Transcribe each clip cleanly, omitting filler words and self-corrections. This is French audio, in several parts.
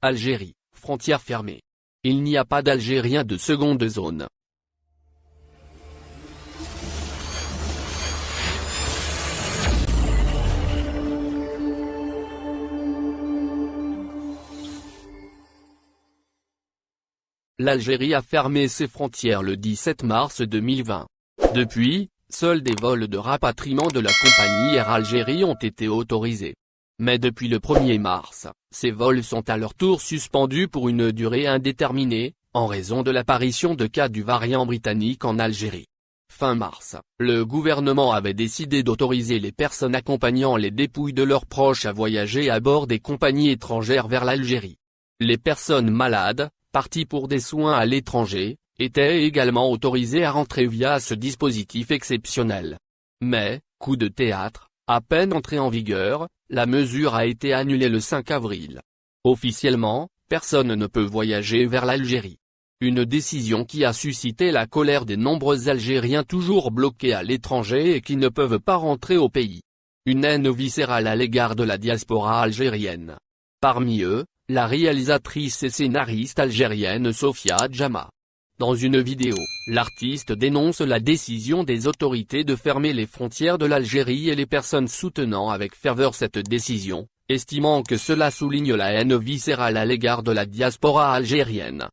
Algérie, frontière fermée. Il n'y a pas d'Algériens de seconde zone. L'Algérie a fermé ses frontières le 17 mars 2020. Depuis, seuls des vols de rapatriement de la compagnie Air Algérie ont été autorisés. Mais depuis le 1er mars, ces vols sont à leur tour suspendus pour une durée indéterminée, en raison de l'apparition de cas du variant britannique en Algérie. Fin mars, le gouvernement avait décidé d'autoriser les personnes accompagnant les dépouilles de leurs proches à voyager à bord des compagnies étrangères vers l'Algérie. Les personnes malades, parties pour des soins à l'étranger, étaient également autorisées à rentrer via ce dispositif exceptionnel. Mais, coup de théâtre, à peine entrée en vigueur, la mesure a été annulée le 5 avril. Officiellement, personne ne peut voyager vers l'Algérie. Une décision qui a suscité la colère des nombreux Algériens toujours bloqués à l'étranger et qui ne peuvent pas rentrer au pays. Une haine viscérale à l'égard de la diaspora algérienne. Parmi eux, la réalisatrice et scénariste algérienne Sofia Djama. Dans une vidéo, l'artiste dénonce la décision des autorités de fermer les frontières de l'Algérie et les personnes soutenant avec ferveur cette décision, estimant que cela souligne la haine viscérale à l'égard de la diaspora algérienne.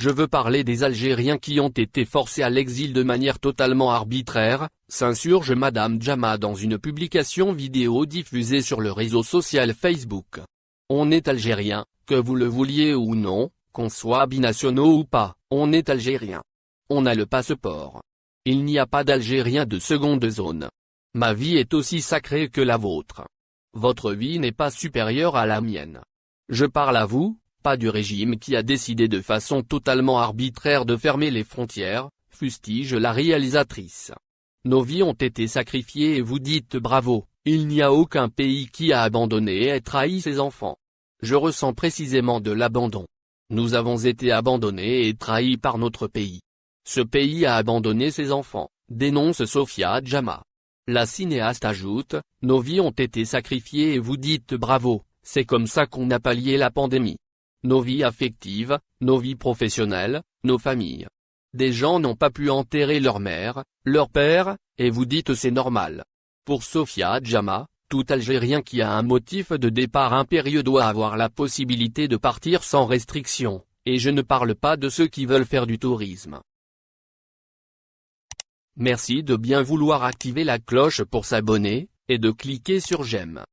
Je veux parler des Algériens qui ont été forcés à l'exil de manière totalement arbitraire, s'insurge Madame Djama dans une publication vidéo diffusée sur le réseau social Facebook. On est algérien, que vous le vouliez ou non, qu'on soit binationaux ou pas, on est algérien. On a le passeport. Il n'y a pas d'Algériens de seconde zone. Ma vie est aussi sacrée que la vôtre. Votre vie n'est pas supérieure à la mienne. Je parle à vous, pas du régime qui a décidé de façon totalement arbitraire de fermer les frontières, fustige la réalisatrice. Nos vies ont été sacrifiées et vous dites bravo, il n'y a aucun pays qui a abandonné et trahi ses enfants. Je ressens précisément de l'abandon. Nous avons été abandonnés et trahis par notre pays. Ce pays a abandonné ses enfants, dénonce Sofia Djama. La cinéaste ajoute, nos vies ont été sacrifiées et vous dites bravo, c'est comme ça qu'on a pallié la pandémie. Nos vies affectives, nos vies professionnelles, nos familles. Des gens n'ont pas pu enterrer leur mère, leur père, et vous dites c'est normal. Pour Sofia Djama, tout Algérien qui a un motif de départ impérieux doit avoir la possibilité de partir sans restriction, et je ne parle pas de ceux qui veulent faire du tourisme. Merci de bien vouloir activer la cloche pour s'abonner, et de cliquer sur j'aime.